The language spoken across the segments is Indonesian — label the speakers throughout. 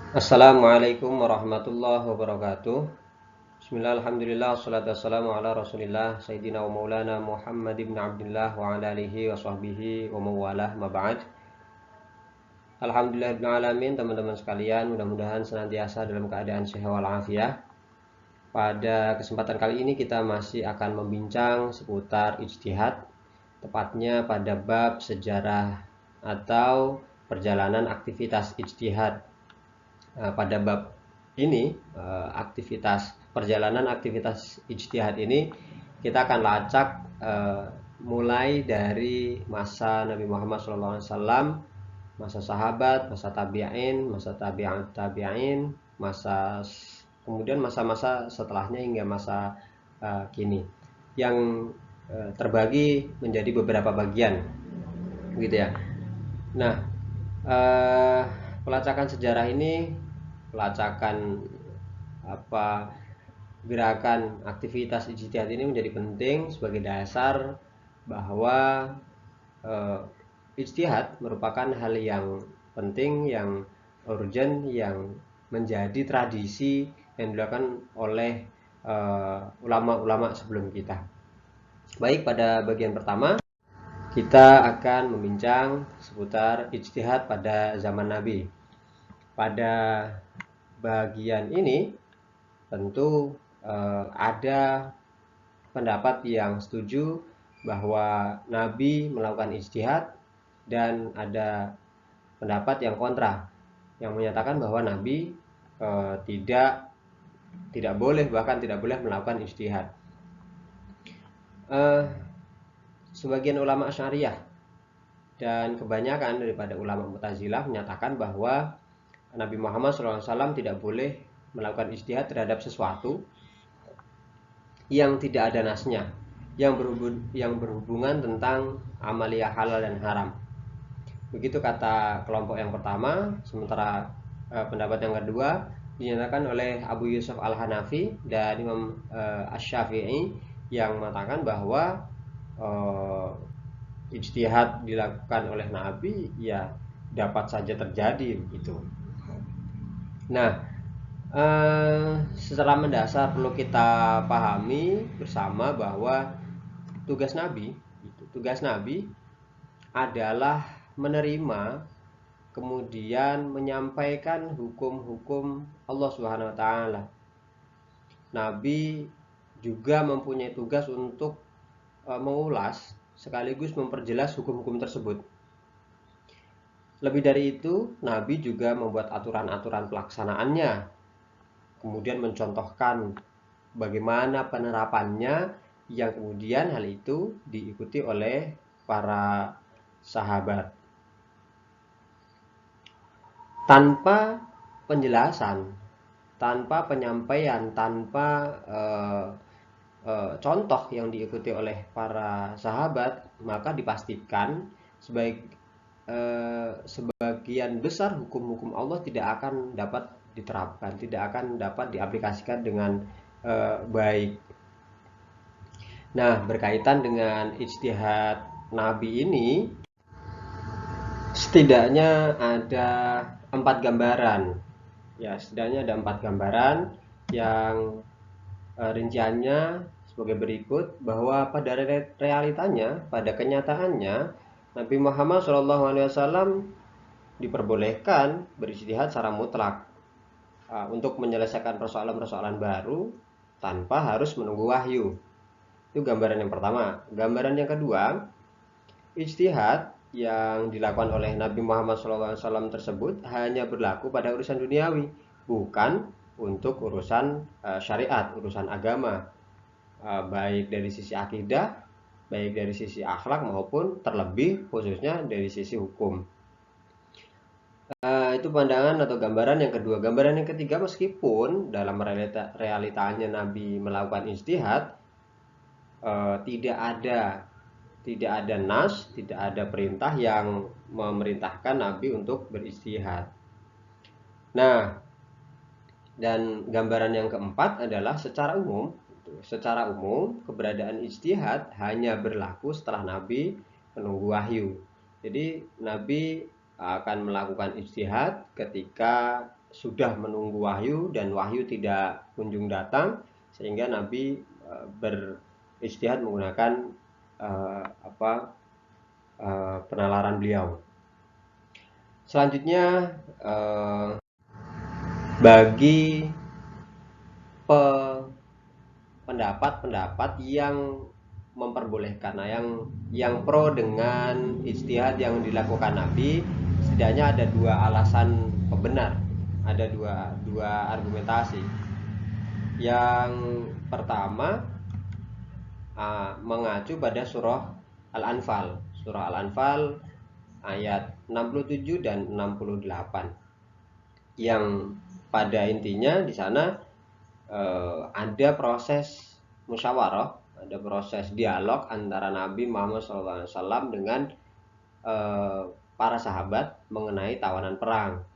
Speaker 1: Assalamualaikum warahmatullahi wabarakatuh. Bismillah, alhamdulillah, wassalatu wassalamu ala rasulillah Sayyidina wa maulana Muhammad ibn Abdullah wa ala alihi wa sahbihi wa mawalah ma ba'd. Alhamdulillah ibn alamin, teman-teman sekalian, mudah-mudahan senantiasa dalam keadaan sehat walafiat. Pada kesempatan kali ini kita masih akan membincang seputar ijtihad, tepatnya pada bab sejarah atau perjalanan aktivitas ijtihad. Pada bab ini, perjalanan aktivitas ijtihad ini kita akan lacak mulai dari masa Nabi Muhammad SAW, masa sahabat, masa tabi'in, masa tabi'at tabi'in, kemudian masa-masa setelahnya hingga masa kini, yang terbagi menjadi beberapa bagian, gitu ya. Nah, pelacakan sejarah ini, pelacakan apa gerakan aktivitas ijtihad ini menjadi penting sebagai dasar bahwa eh, ijtihad merupakan hal yang penting, yang urgent, yang menjadi tradisi yang dilakukan oleh ulama-ulama sebelum kita. Baik, pada bagian pertama kita akan membincang seputar ijtihad pada zaman Nabi. Pada bagian ini tentu ada pendapat yang setuju bahwa Nabi melakukan ijtihad, dan ada pendapat yang kontra yang menyatakan bahwa Nabi tidak tidak boleh, bahkan tidak boleh melakukan ijtihad. Eh, Sebagian ulama Asy'ariyah dan kebanyakan daripada ulama Mu'tazilah menyatakan bahwa Nabi Muhammad SAW tidak boleh melakukan ijtihad terhadap sesuatu yang tidak ada nasnya, yang berhubungan tentang amaliyah halal dan haram. Begitu kata kelompok yang pertama. Sementara pendapat yang kedua dinyatakan oleh Abu Yusuf Al-Hanafi dan Imam Asy-Syafi'i, yang mengatakan bahwa eh, ijtihad dilakukan oleh Nabi ya dapat saja terjadi begitu. Nah, secara mendasar perlu kita pahami bersama bahwa tugas Nabi, tugas Nabi adalah menerima kemudian menyampaikan hukum-hukum Allah Subhanahu wa taala. Nabi juga mempunyai tugas untuk mengulas sekaligus memperjelas hukum-hukum tersebut. Lebih dari itu, Nabi juga membuat aturan-aturan pelaksanaannya, kemudian mencontohkan bagaimana penerapannya, yang kemudian hal itu diikuti oleh para sahabat. Tanpa penjelasan, tanpa penyampaian, tanpa contoh yang diikuti oleh para sahabat, maka dipastikan sebagian besar hukum-hukum Allah tidak akan dapat diterapkan, tidak akan dapat diaplikasikan dengan baik. Nah, berkaitan dengan ijtihad Nabi ini, setidaknya ada 4 gambaran. Ya, setidaknya ada 4 gambaran yang rinciannya sebagai berikut, bahwa pada realitanya, pada kenyataannya, Nabi Muhammad SAW diperbolehkan berijtihad secara mutlak untuk menyelesaikan persoalan-persoalan baru tanpa harus menunggu wahyu. Itu gambaran yang pertama. Gambaran yang kedua, ijtihad yang dilakukan oleh Nabi Muhammad SAW tersebut hanya berlaku pada urusan duniawi, bukan untuk urusan syariat, urusan agama, baik dari sisi akidah, baik dari sisi akhlak, maupun terlebih khususnya dari sisi hukum. Itu pandangan atau gambaran yang kedua. Gambaran yang ketiga, meskipun dalam realitanya Nabi melakukan ijtihad, tidak ada nas, tidak ada perintah yang memerintahkan Nabi untuk berijtihad. Nah, dan gambaran yang keempat adalah secara umum keberadaan ijtihad hanya berlaku setelah Nabi menunggu wahyu. Jadi Nabi akan melakukan ijtihad ketika sudah menunggu wahyu dan wahyu tidak kunjung datang, sehingga Nabi beristihad menggunakan penalaran beliau. Selanjutnya, bagi pendapat-pendapat yang memperbolehkan, nah yang pro dengan ijtihad yang dilakukan Nabi, setidaknya ada dua alasan pembenar, ada dua argumentasi. Yang pertama, mengacu pada surah Al-Anfal, ayat 67 dan 68, yang pada intinya di sana ada proses musyawarah, ada proses dialog antara Nabi Muhammad SAW dengan para sahabat mengenai tawanan perang,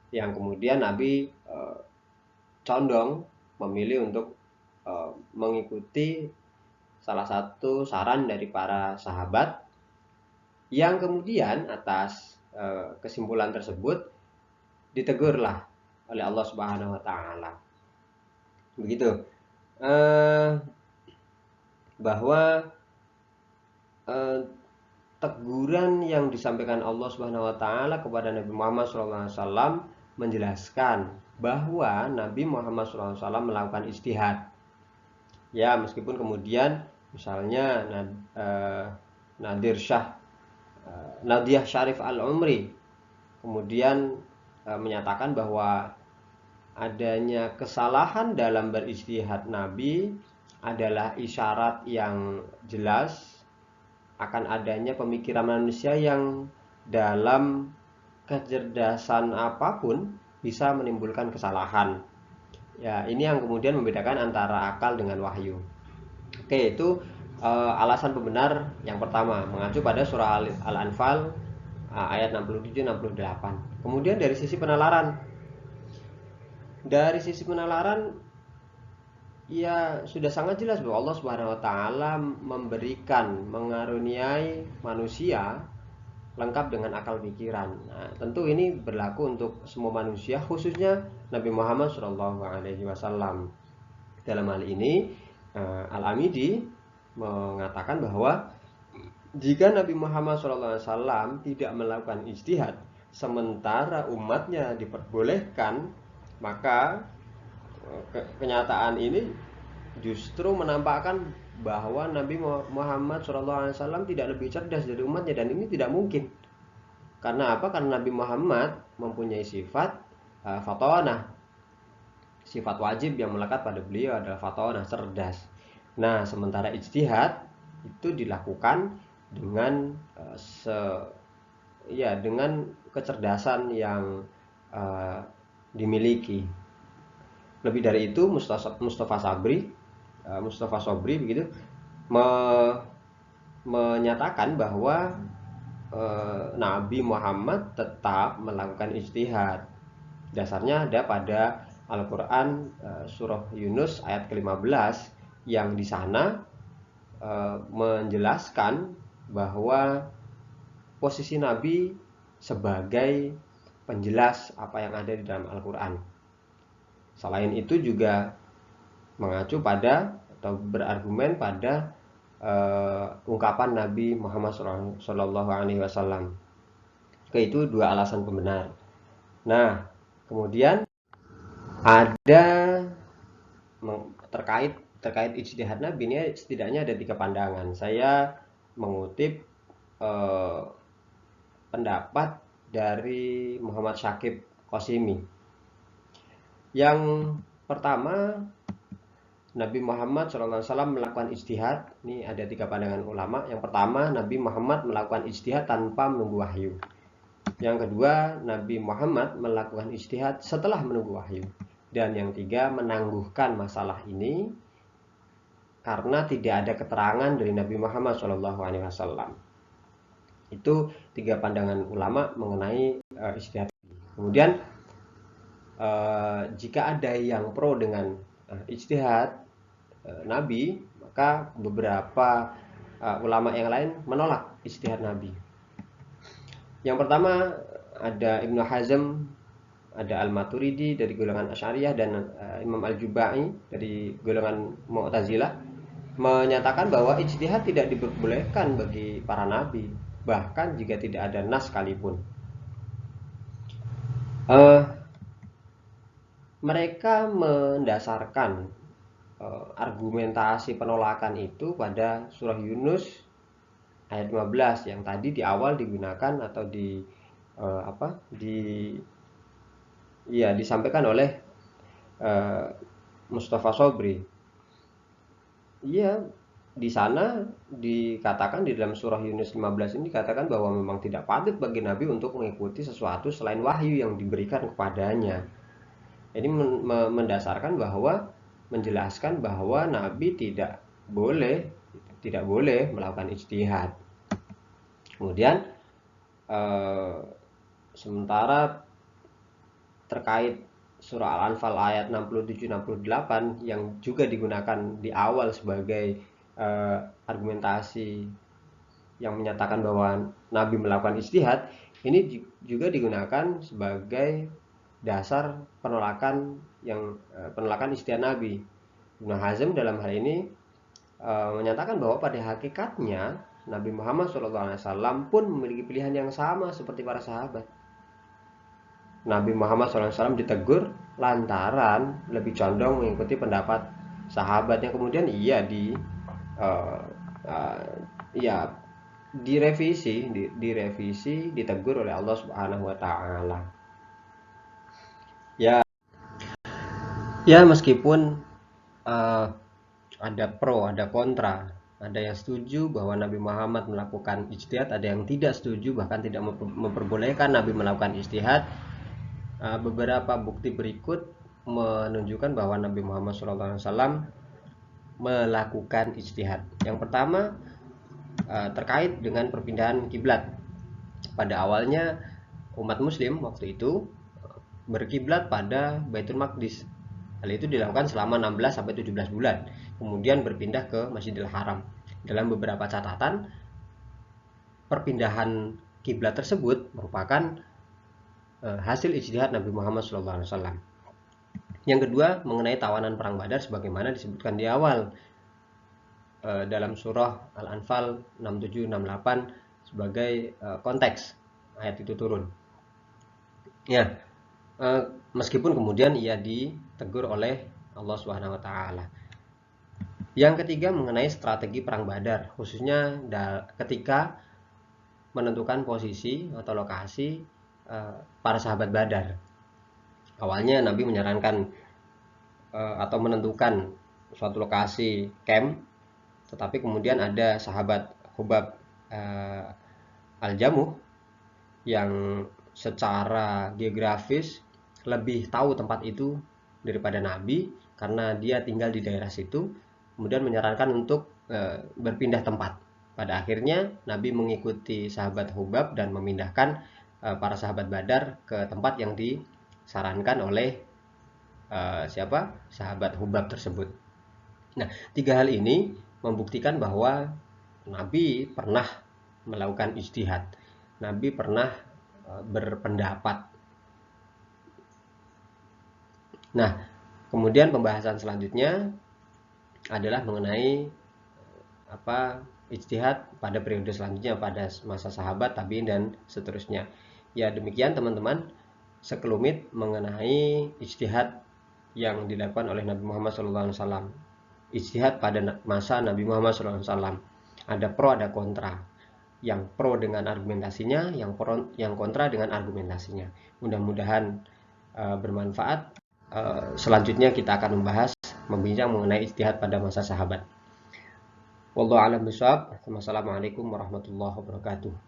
Speaker 1: yang kemudian Nabi condong memilih untuk mengikuti salah satu saran dari para sahabat, yang kemudian atas kesimpulan tersebut ditegurlah oleh Allah Subhanahu wa taala. Begitu. Bahwa teguran yang disampaikan Allah Subhanahu wa taala kepada Nabi Muhammad SAW menjelaskan bahwa Nabi Muhammad SAW melakukan ijtihad. Ya, meskipun kemudian misalnya Nadiyah Syarif Al-Umri kemudian menyatakan bahwa adanya kesalahan dalam berijtihad Nabi adalah isyarat yang jelas akan adanya pemikiran manusia yang dalam kecerdasan apapun bisa menimbulkan kesalahan. Ya, ini yang kemudian membedakan antara akal dengan wahyu. Oke, itu alasan pembenar yang pertama, mengacu pada surah Al-Anfal ayat 67-68. Kemudian dari sisi penalaran, ya sudah sangat jelas bahwa Allah Subhanahu wa taala mengaruniai manusia lengkap dengan akal pikiran. Nah, tentu ini berlaku untuk semua manusia, khususnya Nabi Muhammad SAW. Dalam hal ini, Al-Amidi mengatakan bahwa jika Nabi Muhammad SAW tidak melakukan ijtihad, sementara umatnya diperbolehkan, maka kenyataan ini justru menampakkan bahwa Nabi Muhammad SAW tidak lebih cerdas dari umatnya, dan ini tidak mungkin. Karena apa? Karena Nabi Muhammad mempunyai sifat fatonah, sifat wajib yang melekat pada beliau adalah fatonah, cerdas. Nah, sementara ijtihad itu dilakukan dengan dengan kecerdasan yang dimiliki. Lebih dari itu, Mustafa Sobri begitu menyatakan bahwa Nabi Muhammad tetap melakukan ijtihad. Dasarnya ada pada Al-Quran surah Yunus ayat ke-15, yang di sana menjelaskan bahwa posisi Nabi sebagai penjelas apa yang ada di dalam Al-Quran. Selain itu juga mengacu pada atau berargumen pada ungkapan Nabi Muhammad SAW. Itu dua alasan pembenar. Nah, kemudian ada terkait ijtihad Nabi ini setidaknya ada 3 pandangan. Saya mengutip pendapat dari Muhammad Syakib Qasimi. Yang pertama, Nabi Muhammad SAW melakukan ijtihad. Ini ada 3 pandangan ulama. Yang pertama, Nabi Muhammad melakukan ijtihad tanpa menunggu wahyu. Yang kedua, Nabi Muhammad melakukan ijtihad setelah menunggu wahyu. Dan yang tiga, menangguhkan masalah ini karena tidak ada keterangan dari Nabi Muhammad SAW. Itu 3 pandangan ulama mengenai ijtihad. Kemudian jika ada yang pro dengan ijtihad Nabi, maka beberapa ulama yang lain menolak ijtihad Nabi. Yang pertama ada Ibnu Hazm ada Al-Maturidi dari golongan Asy'ariyah dan Imam Al-Jubai dari golongan Mu'tazilah menyatakan bahwa ijtihad tidak diperbolehkan bagi para nabi, bahkan jika tidak ada nas sekalipun. Mereka mendasarkan argumentasi penolakan itu pada surah Yunus ayat 15 yang tadi di awal digunakan atau disampaikan oleh Mustafa Sobri. Iya, di sana dikatakan di dalam surah Yunus 15 ini dikatakan bahwa memang tidak patut bagi nabi untuk mengikuti sesuatu selain wahyu yang diberikan kepadanya. Ini mendasarkan bahwa menjelaskan bahwa nabi tidak boleh melakukan ijtihad. Kemudian sementara terkait surah Al-Anfal ayat 67-68 yang juga digunakan di awal sebagai argumentasi yang menyatakan bahwa nabi melakukan ijtihad, ini juga digunakan sebagai dasar penolakan ijtihad nabi. Ibnu Hazm dalam hal ini menyatakan bahwa pada hakikatnya Nabi Muhammad SAW pun memiliki pilihan yang sama seperti para sahabat. Nabi Muhammad SAW ditegur lantaran lebih condong mengikuti pendapat sahabat yang kemudian direvisi, ditegur oleh Allah Subhanahu wa taala. Ya meskipun ada pro, ada kontra, ada yang setuju bahwa Nabi Muhammad melakukan ijtihad, ada yang tidak setuju bahkan tidak memperbolehkan Nabi melakukan ijtihad. Beberapa bukti berikut menunjukkan bahwa Nabi Muhammad SAW melakukan ijtihad. Yang pertama terkait dengan perpindahan kiblat. Pada awalnya umat muslim waktu itu berkiblat pada Baitul Maqdis. Hal itu dilakukan selama 16-17 bulan. Kemudian berpindah ke Masjidil Haram. Dalam beberapa catatan, perpindahan kiblat tersebut merupakan hasil ijtihad Nabi Muhammad SAW. Yang kedua, mengenai tawanan perang Badar sebagaimana disebutkan di awal dalam surah Al-Anfal 67-68 sebagai konteks ayat itu turun. Ya, meskipun kemudian ia ditegur oleh Allah Subhanahu wa taala. Yang ketiga mengenai strategi perang Badar, khususnya ketika menentukan posisi atau lokasi para sahabat Badar. Awalnya Nabi menyarankan atau menentukan suatu lokasi camp, tetapi kemudian ada sahabat Hubab Al-Jamuh yang secara geografis lebih tahu tempat itu daripada Nabi karena dia tinggal di daerah situ, kemudian menyarankan untuk berpindah tempat. Pada akhirnya Nabi mengikuti sahabat Hubab dan memindahkan para sahabat Badar ke tempat yang disarankan oleh sahabat Hubab tersebut. Nah, tiga hal ini membuktikan bahwa Nabi pernah melakukan ijtihad. Nabi pernah berpendapat. Nah, kemudian pembahasan selanjutnya adalah mengenai ijtihad pada periode selanjutnya, pada masa sahabat, tabi'in dan seterusnya. Ya demikian teman-teman sekelumit mengenai ijtihad yang dilakukan oleh Nabi Muhammad SAW. Ijtihad pada masa Nabi Muhammad SAW ada pro ada kontra. Yang pro dengan argumentasinya, yang kontra dengan argumentasinya. Mudah-mudahan bermanfaat. Selanjutnya kita akan membincang mengenai ijtihad pada masa sahabat. Wallahu a'lam bishawab. Wassalamualaikum warahmatullahi wabarakatuh.